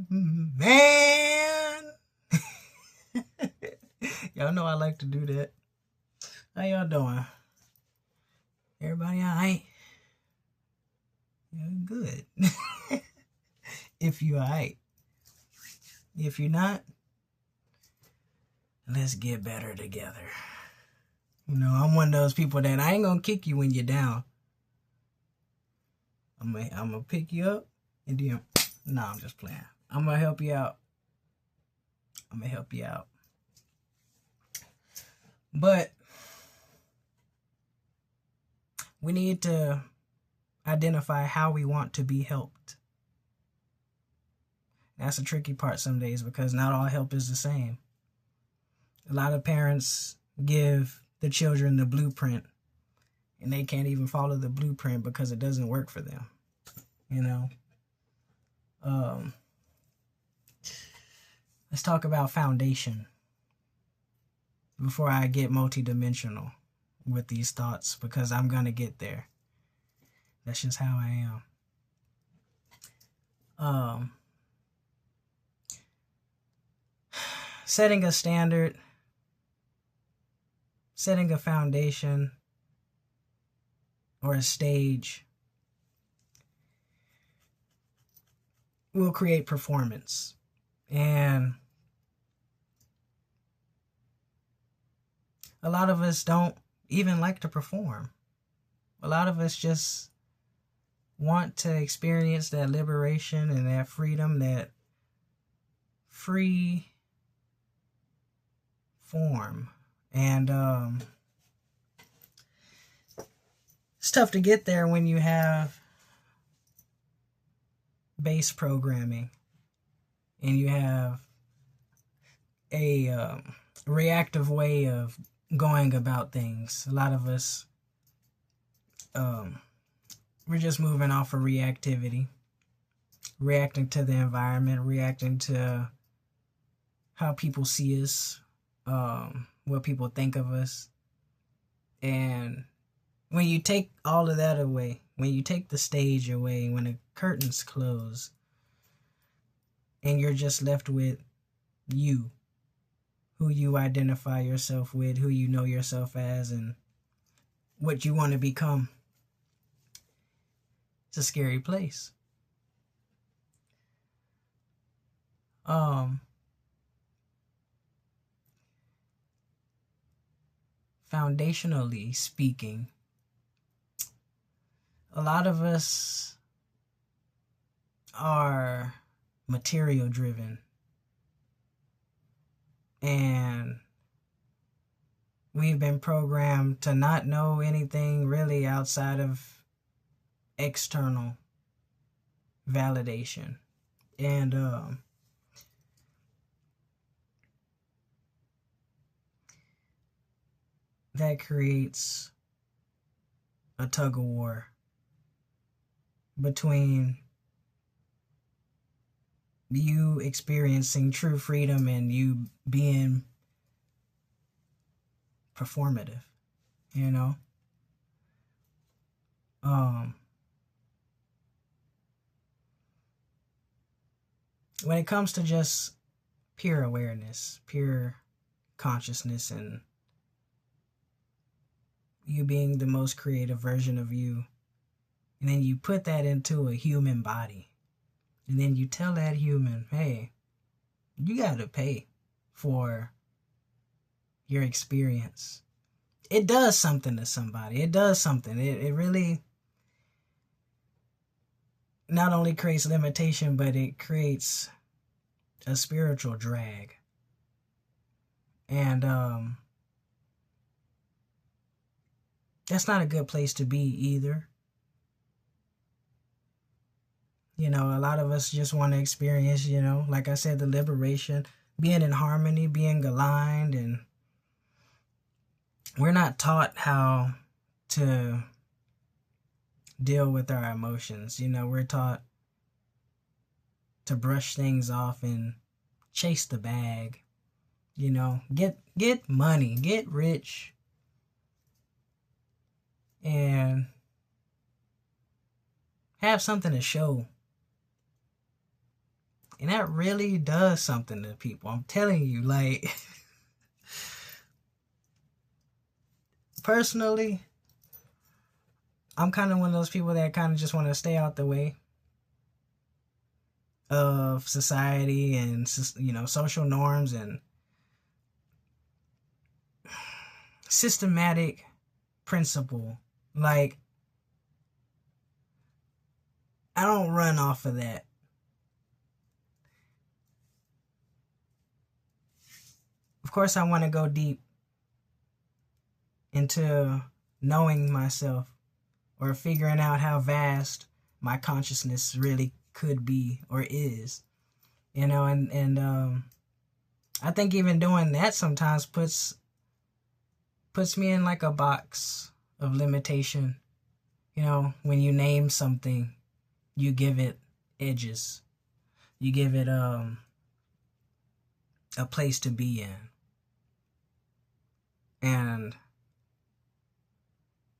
Man. Y'all know I like to do that. How y'all doing? Everybody alright? Yeah, good. If you alright. If you're not, let's get better together. You know, I'm one of those people that I ain't gonna kick you when you're down. I'm gonna pick you up and then, no, I'm just playing. I'm gonna help you out. But we need to identify how we want to be helped. That's the tricky part some days because not all help is the same. A lot of parents give the children the blueprint and they can't even follow the blueprint because it doesn't work for them. You know? Let's talk about foundation before I get multidimensional with these thoughts because I'm going to get there. That's just how I am. Setting a standard, setting a foundation or a stage will create performance. And a lot of us don't even like to perform. A lot of us just want to experience that liberation and that freedom, that free form. And it's tough to get there when you have base programming and you have a reactive way of going about things. A lot of us, we're just moving off of reactivity, reacting to the environment, reacting to how people see us, what people think of us. And when you take all of that away, when you take the stage away, when the curtains close, and you're just left with you, who you identify yourself with, who you know yourself as, and what you want to become, it's a scary place. Foundationally speaking, a lot of us are material driven, and we've been programmed to not know anything really outside of external validation. And that creates a tug of war between you experiencing true freedom and you being performative, you know? When it comes to just pure awareness, pure consciousness, and you being the most creative version of you, and then you put that into a human body, and then you tell that human, hey, you gotta pay for your experience. It does something to somebody. It does something. It really not only creates limitation, but it creates a spiritual drag. And that's not a good place to be either. You know, a lot of us just want to experience, you know, like I said, the liberation, being in harmony, being aligned, and we're not taught how to deal with our emotions. You know, we're taught to brush things off and chase the bag. You know, get money, get rich, and have something to show. And that really does something to people. I'm telling you, like, personally, I'm kind of one of those people that kind of just want to stay out the way of society and, social norms and systematic principle. Like, I don't run off of that. Of course, I want to go deep into knowing myself or figuring out how vast my consciousness really could be or is, and I think even doing that sometimes puts me in like a box of limitation. When you name something, you give it edges, you give it a place to be in, and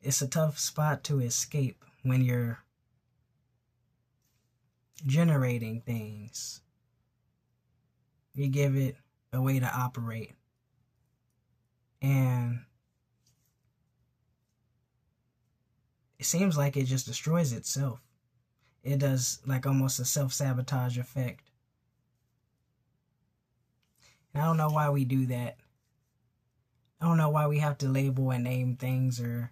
it's a tough spot to escape when you're generating things. You give it a way to operate, and it seems like it just destroys itself. It does like almost a self-sabotage effect. And I don't know why we do that. I don't know why we have to label and name things or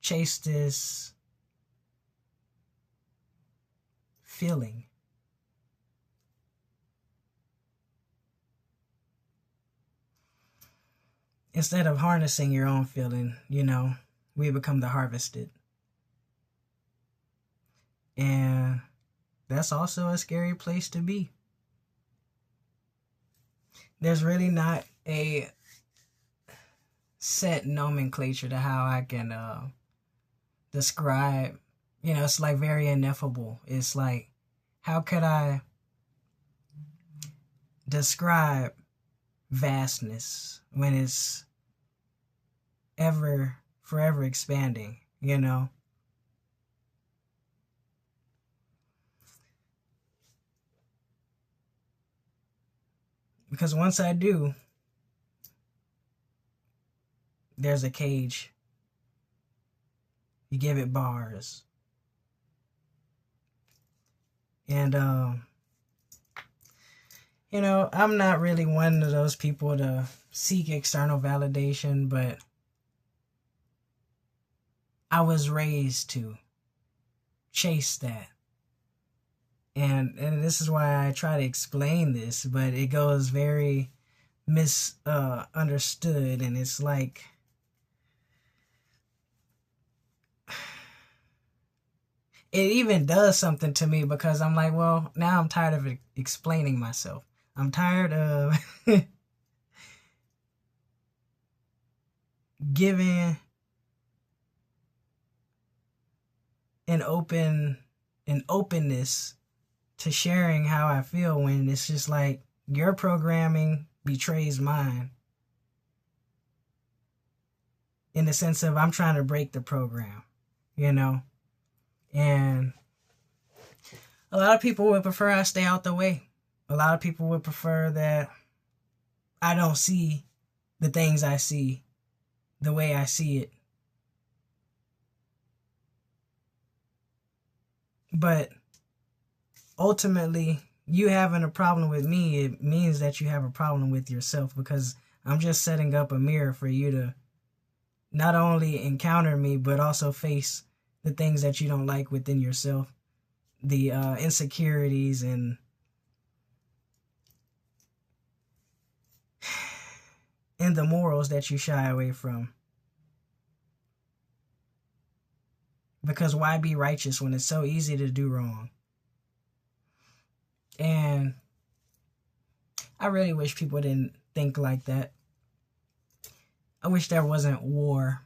chase this feeling. Instead of harnessing your own feeling, we become the harvested. And that's also a scary place to be. There's really not a set nomenclature to how I can describe, it's like very ineffable. It's like, how could I describe vastness when it's forever expanding, Because once I do, there's a cage. You give it bars. And, I'm not really one of those people to seek external validation, but I was raised to chase that. And this is why I try to explain this, but it goes very misunderstood, and it's like, it even does something to me because I'm like, well, now I'm tired of explaining myself. I'm tired of giving an openness to sharing how I feel when it's just like your programming betrays mine. In the sense of I'm trying to break the program, And a lot of people would prefer I stay out the way. A lot of people would prefer that I don't see the things I see the way I see it. But ultimately, you having a problem with me, it means that you have a problem with yourself, because I'm just setting up a mirror for you to not only encounter me, but also face the things that you don't like within yourself, the insecurities and the morals that you shy away from. Because why be righteous when it's so easy to do wrong? And I really wish people didn't think like that. I wish there wasn't war.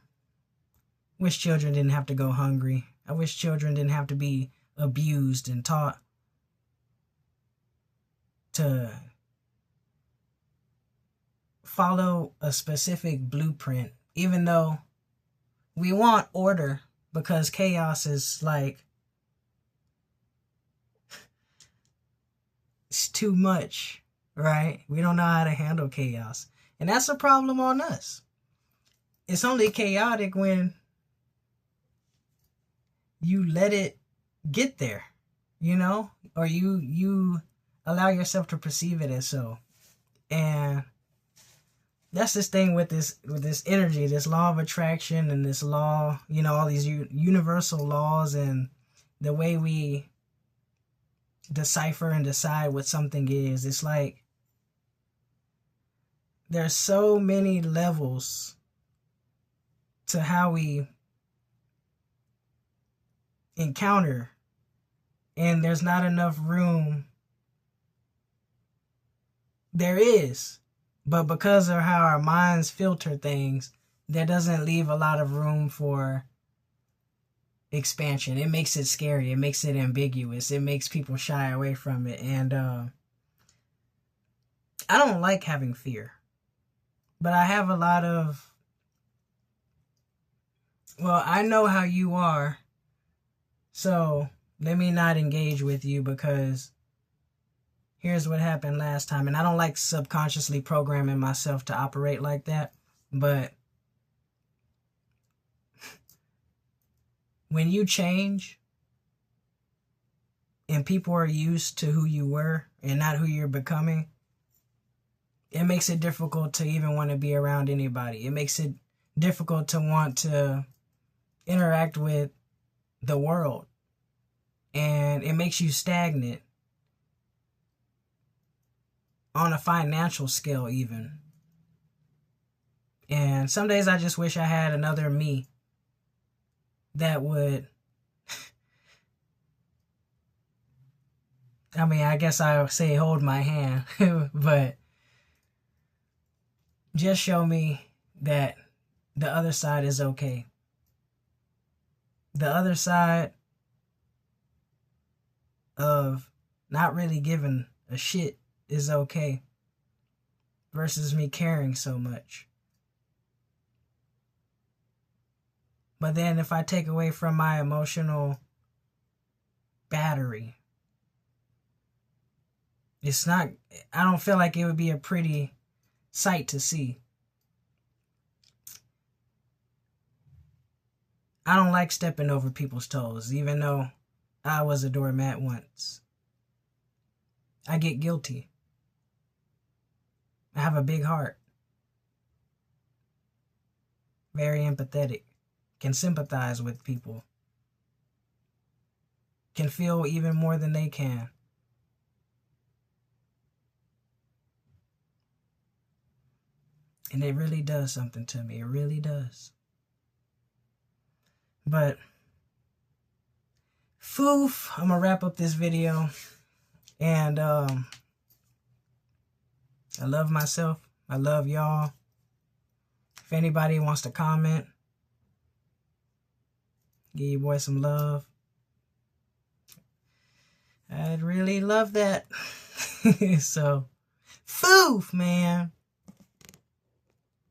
I wish children didn't have to go hungry. I wish children didn't have to be abused and taught to follow a specific blueprint, even though we want order, because chaos is like too much, right? We don't know how to handle chaos. And that's a problem on us. It's only chaotic when you let it get there, or you allow yourself to perceive it as so. And that's this thing with this energy, this law of attraction, and this law, all these universal laws, and the way we decipher and decide what something is. It's like there's so many levels to how we encounter, and there's not enough room. There is, but because of how our minds filter things, that doesn't leave a lot of room for expansion. It makes it scary. It makes it ambiguous. It makes people shy away from it. And I don't like having fear, but I have a lot of, I know how you are, so let me not engage with you because here's what happened last time. And I don't like subconsciously programming myself to operate like that. But when you change and people are used to who you were and not who you're becoming, it makes it difficult to even want to be around anybody. It makes it difficult to want to interact with the world. And it makes you stagnant on a financial scale even. And some days I just wish I had another me that would, I guess I would say hold my hand, but just show me that the other side is okay. The other side of not really giving a shit is okay versus me caring so much. But then if I take away from my emotional battery, I don't feel like it would be a pretty sight to see. I don't like stepping over people's toes, even though I was a doormat once. I get guilty. I have a big heart. Very empathetic. Can sympathize with people. Can feel even more than they can. And it really does something to me. It really does. But, foof, I'm going to wrap up this video. And, I love myself. I love y'all. If anybody wants to comment, give your boy some love. I'd really love that. So, foof, man.